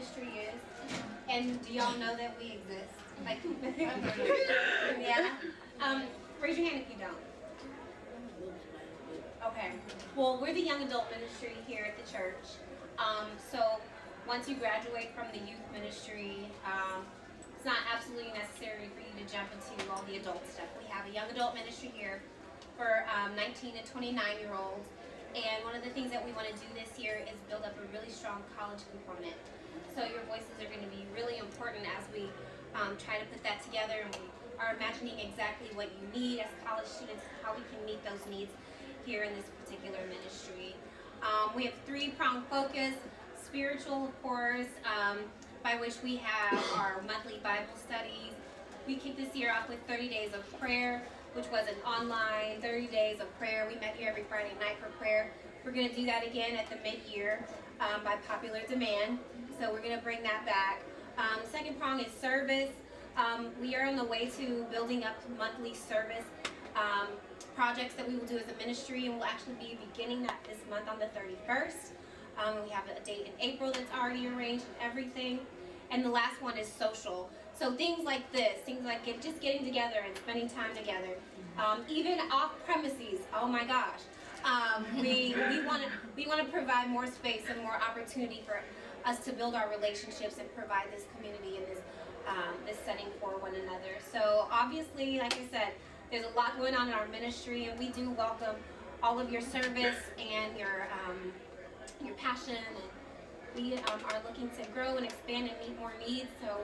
ministry is? And do y'all know that we exist? Like, yeah. Raise your hand if you don't. Okay. Well, we're the young adult ministry here at the church. So once you graduate from the youth ministry, it's not absolutely necessary for you to jump into all the adult stuff. We have a young adult ministry here for 19 to 29-year-olds. And one of the things that we want to do this year is build up a really strong college component. So your voices are going to be really important as we try to put that together, and we are imagining exactly what you need as college students, how we can meet those needs here in this particular ministry. We have three-pronged focus: spiritual, of course, by which we have our monthly Bible studies. We kicked this year off with 30 days of prayer, which was an online 30 days of prayer. We met here every Friday night for prayer. We're going to do that again at the mid-year by popular demand. So we're going to bring that back. Second prong is service. We are on the way to building up monthly service projects that we will do as a ministry, and we'll actually be beginning that this month on the 31st. We have a date in April that's already arranged and everything. And the last one is social. So things like this, things like just getting together and spending time together. Even off premises, oh my gosh. We want to provide more space and more opportunity for us to build our relationships and provide this community and this setting for one another. So obviously, like I said, there's a lot going on in our ministry, and we do welcome all of your service and your passion. And we are looking to grow and expand and meet more needs. So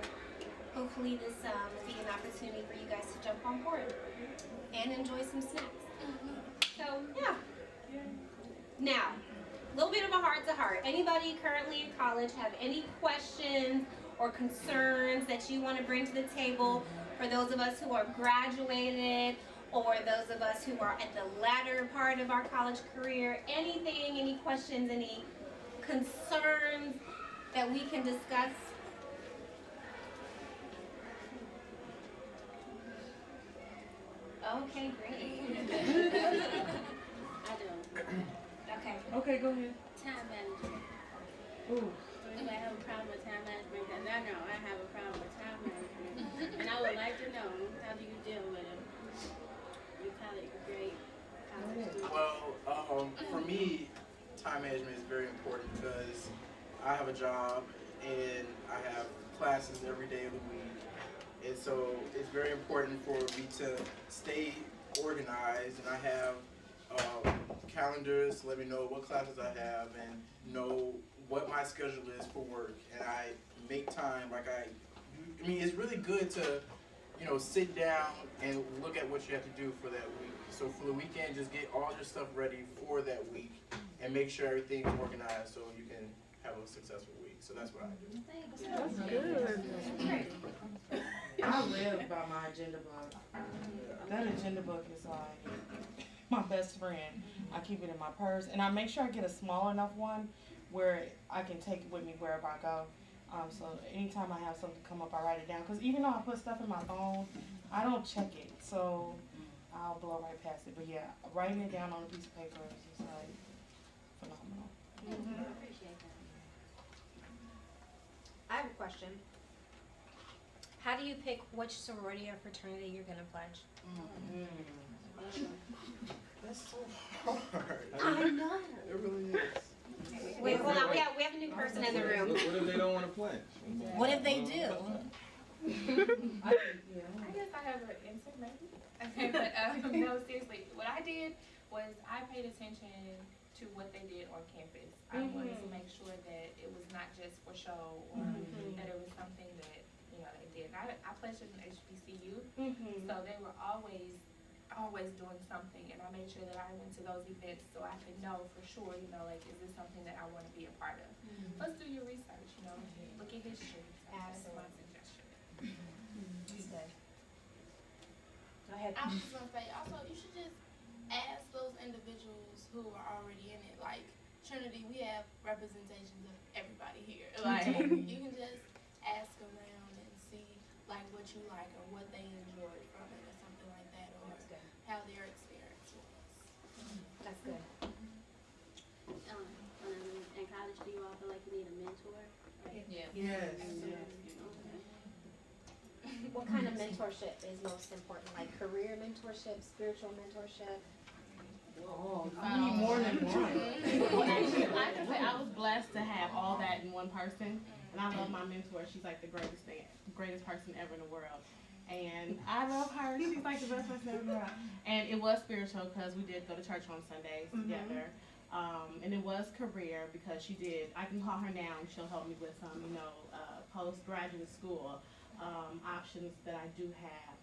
hopefully this will be an opportunity for you guys to jump on board and enjoy some snacks. So yeah. Now, a little bit of a heart-to-heart. Anybody currently in college have any questions or concerns that you want to bring to the table for those of us who are graduated or those of us who are at the latter part of our college career? Anything, any questions, any concerns that we can discuss? Okay, great. I do. Okay. Okay, go ahead. Time management. Ooh. Anybody have a problem with time management? Because I know I have a problem with time management. And I would like to know, how do you deal with it? You college grade college student. Well, for me, time management is very important because I have a job and I have classes every day of the week. And so it's very important for me to stay organized, and I have calendars to let me know what classes I have and know what my schedule is for work. And I make time, I mean, it's really good to, sit down and look at what you have to do for that week. So for the weekend, just get all your stuff ready for that week and make sure everything's organized so you can have a successful week. So that's what I do. That's good. I live by my agenda book. That agenda book is like my best friend. I keep it in my purse, and I make sure I get a small enough one where I can take it with me wherever I go. So anytime I have something come up, I write it down. Because even though I put stuff in my phone, I don't check it. So I'll blow right past it. But yeah, writing it down on a piece of paper is just like phenomenal. I appreciate that. I have a question. How do you pick which sorority or fraternity you're going to pledge? That's so hard. I know. It really is. Wait, hold on. We have a new person in the room. What if they don't want to pledge? What if they do? I guess I have an answer, maybe. Okay, but no, seriously, what I did was I paid attention to what they did on campus. I wanted to make sure that it was not just for show, or that it was something that they did. I pledged in HBCU, so they were always doing something, and I made sure that I went to those events so I could know for sure, is this something that I want to be a part of? Let's do your research, look at history. So that's my suggestion. That's good. Go ahead. I was just gonna say, also, you should just ask those individuals who are already in it. Like Trinity, we have representations of everybody here. Like you can just ask around and see what you like or what they enjoyed from it or something like that, or how their experience was. That's good. In college, do you all feel like you need a mentor? Or Yeah. Yes. What kind of mentorship is most important? Like career mentorship, spiritual mentorship? Oh, I need more than one. Well, actually, I can say I was blessed to have all that in one person, and I love my mentor. She's like the greatest person ever in the world, and I love her. She's like the best person ever in the world. And it was spiritual because we did go to church on Sundays together, and it was career because she did. I can call her now, and she'll help me with some, postgraduate school options that I do have.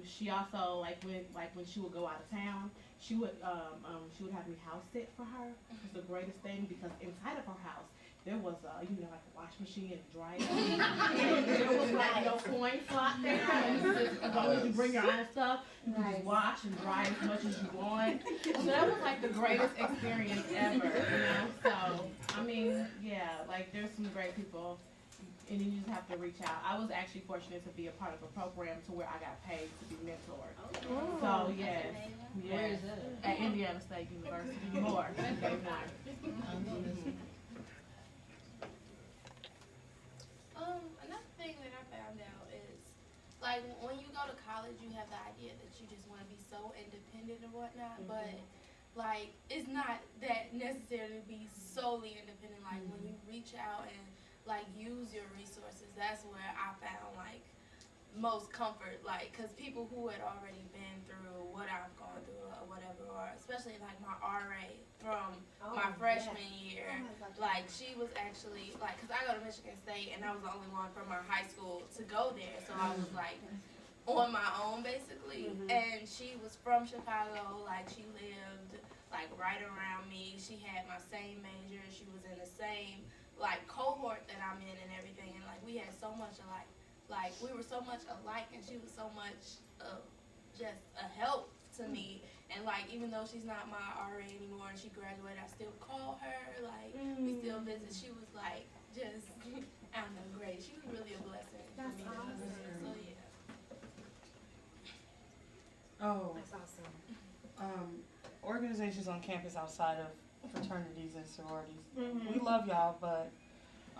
She also when she would go out of town, she would have me house sit for her. It's the greatest thing because inside of her house there was like a wash machine and a dryer. And there was like no coin slot there. And as long as you bring your own stuff, you can just wash and dry as much as you want. So that was like the greatest experience ever. So I mean, yeah, like there's some great people. And then you just have to reach out. I was actually fortunate to be a part of a program to where I got paid to be mentored. So yes, yes, at Indiana State University. More. Day one. Another thing that I found out is, like, when you go to college, you have the idea that you just want to be so independent and whatnot, but, like, it's not that necessary to be solely independent. Like, when you reach out and, like, use your resources, that's where I found, like, most comfort, like, because people who had already been through what I've gone through or whatever, or especially, like, my RA from my freshman year, like, she was actually, like, because I go to Michigan State, and I was the only one from our high school to go there, so I was, like, on my own, basically, and she was from Chicago, like, she lived, like, right around me, she had my same major, she was in the same, like, cohort that I'm in and everything, and, like, we had so much alike. Like, we were so much alike, and she was so much just a help to me. And, like, even though she's not my RA anymore and she graduated, I still call her. Like, we still visit. She was, like, just, I don't know, great. She was really a blessing for me. Awesome. So, yeah. Oh, That's awesome. Organizations on campus outside of fraternities and sororities. We love y'all, but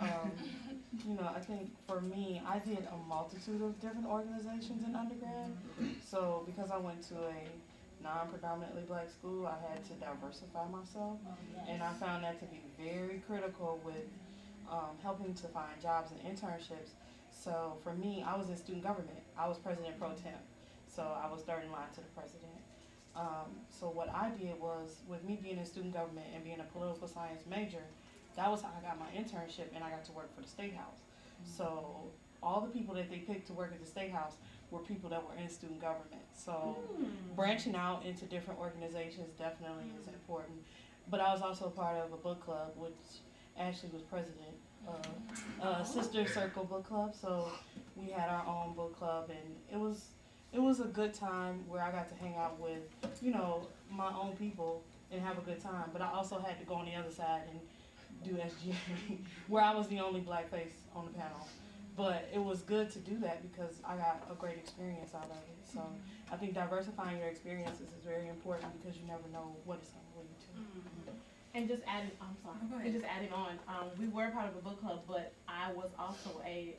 I think for me, I did a multitude of different organizations in undergrad. So because I went to a non-predominantly black school, I had to diversify myself. And I found that to be very critical with helping to find jobs and internships. So for me, I was in student government. I was president pro temp. So I was third in line to the president. So what I did was, with me being in student government and being a political science major, that was how I got my internship, and I got to work for the State House. So all the people that they picked to work at the State House were people that were in student government. So branching out into different organizations definitely is important. But I was also a part of a book club, which Ashley was president of, Sister Circle Book Club. So we had our own book club, and it was a good time where I got to hang out with, my own people and have a good time. But I also had to go on the other side and do SGA, where I was the only black face on the panel. But it was good to do that because I got a great experience out of it. So I think diversifying your experiences is very important because you never know what it's going to lead to. And just adding, and just adding on, we were part of a book club, but I was also a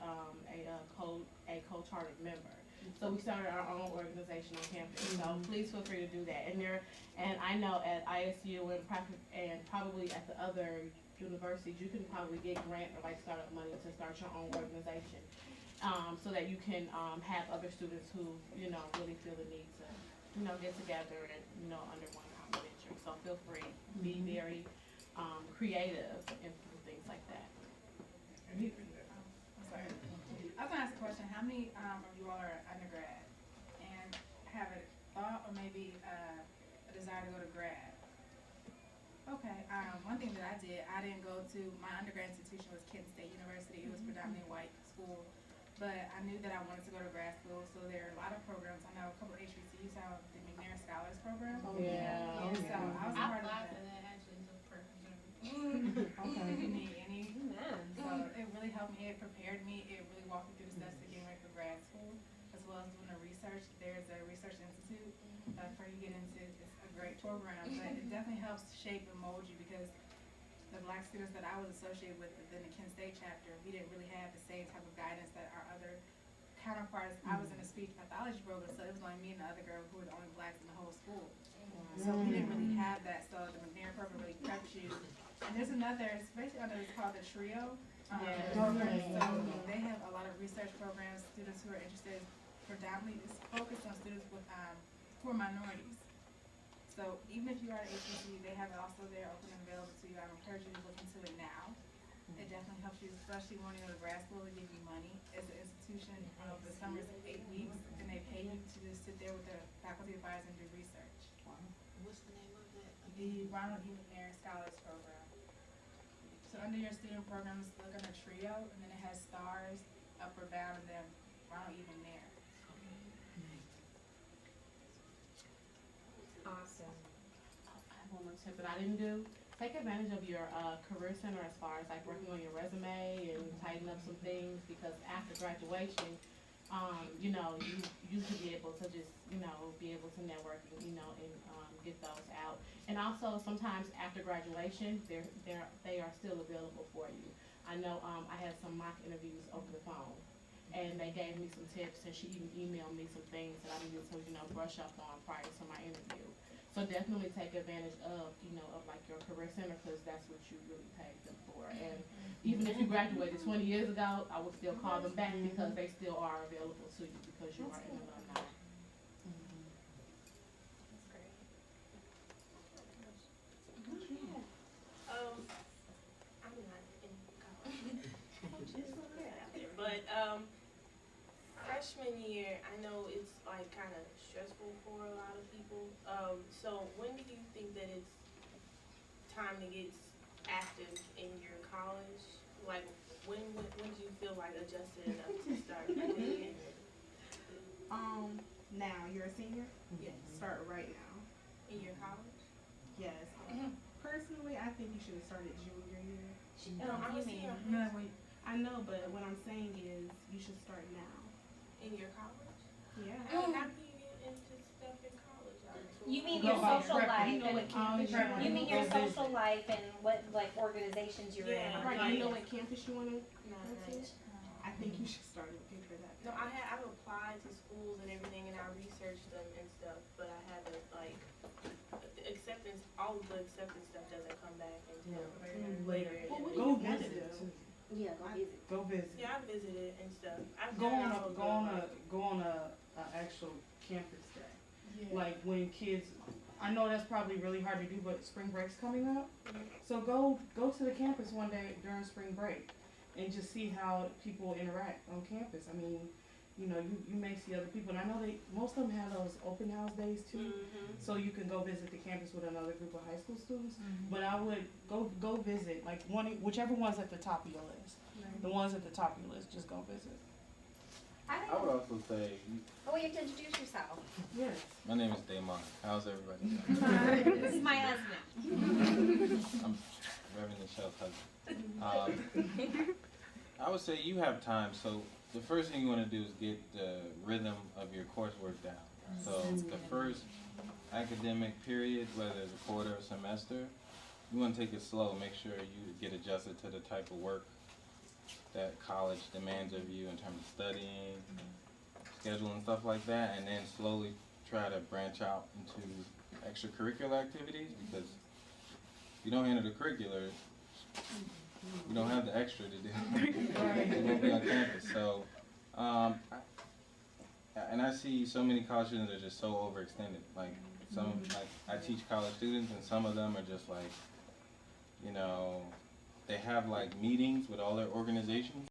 co-chartered member. So we started our own organization on campus. So please feel free to do that. And I know at ISU and probably at the other universities, you can probably get grant or like startup money to start your own organization, so that you can have other students who really feel the need to get together and under one common venture. So feel free, be very creative and things like that. Sorry. I was gonna ask a question. How many of you all are undergrad and have a thought or maybe a desire to go to grad? Okay. One thing that I didn't go to, my undergrad institution was Kent State University. It was predominantly white school, but I knew that I wanted to go to grad school, so there are a lot of programs. I know a couple of HBCUs have the McNair Scholars Program. Oh, yeah. And so I was a part of applied that. for that actually. It's a perfect job. Okay. If you need any. Amen. So it really helped me, it prepared me, it really walked me through the steps to getting ready for grad school, as well as doing the research. There's a research institute before you get into, it's a great program, but it definitely helps shape and mold you because the black students that I was associated with within the Kent State chapter, we didn't really have the same type of guidance that our other counterparts. I was in a speech pathology program, so it was only me and the other girl who were the only blacks in the whole school. So we didn't really have that. So the McNair program really preps you. And there's another, it's basically under, it's called the TRIO. Program. So they have a lot of research programs, students who are interested, predominantly it's focused on students with who are minorities. So even if you are at HBCU, they have it also there open and available to you. I would encourage you to look into it now. It definitely helps you, especially when you go to grad school. They give you money. As an institution, the summer is 8 weeks, and they pay you to just sit there with the faculty advisor and do research. What's the name of that? The Ronald E. McNair Scholars Program. So under your student programs, look under TRIO, and then it has stars up or down, and then Ronald E. McNair. Awesome. I have one more tip that I didn't do. Take advantage of your career center as far as like working on your resume and tighten up some things, because after graduation, you know, you should be able to just, you know, be able to network, you know, and get those out. And also sometimes after graduation, they are still available for you. I know I had some mock interviews over the phone, and they gave me some tips, and she even emailed me some things that I needed to, you know, brush up on prior to my interview. So definitely take advantage of, you know, of like your career center, because that's what you really paid them for. And even if you graduated 20 years ago, I would still call them back, because they still are available to you because you are an alumni. That's great. I'm not in college. Just put that out there. But freshman year, I know it's like kind of stressful for a lot of people. So when do you think that it's time to get active in your college? Like when do you feel like adjusted enough to start doing it? Now you're a senior? Yes. Start right now. In your college? Yes. Personally, I think you should have started junior year. No, I'm a senior. No, wait. I know, but what I'm saying is you should start now. In your college? Yeah. How do you get into stuff in college? You mean Go your by social prep, life? you know what campus you want. You mean your Go social life and what like organizations you're Yeah. in? Right, you know what campus you want to No, go to? I think you should start looking for that. No, I've applied to schools and everything, and I researched them and stuff, but I haven't like the acceptance. All of the acceptance stuff doesn't come back until later. Well, what Go do you want to visit do? too. Yeah, go visit. Go visit. Yeah, I visited and stuff. I've Go done on all a of go on the, a go on a actual campus day. Yeah. Like when kids, I know that's probably really hard to do, but spring break's coming up. So go to the campus one day during spring break and just see how people interact on campus. I mean, you know, you may see other people, and I know most of them have those open house days too. So you can go visit the campus with another group of high school students. But I would go visit, like whichever one's at the top of your list. The ones at the top of your list, just go visit. I would also say, Oh, you have to introduce yourself. Yes. my name is Damon. How's everybody doing? This is my husband. I'm Reverend Michelle's husband. I would say you have time, so the first thing you want to do is get the rhythm of your coursework down. So the first academic period, whether it's a quarter or semester, you want to take it slow. Make sure you get adjusted to the type of work that college demands of you in terms of studying, schedule and stuff like that, and then slowly try to branch out into extracurricular activities, because if you don't handle the curricular, you don't have the extra to do. You won't be on campus. So, and I see so many college students are just so overextended. Like I teach college students, and some of them are just like, you know, they have like meetings with all their organizations,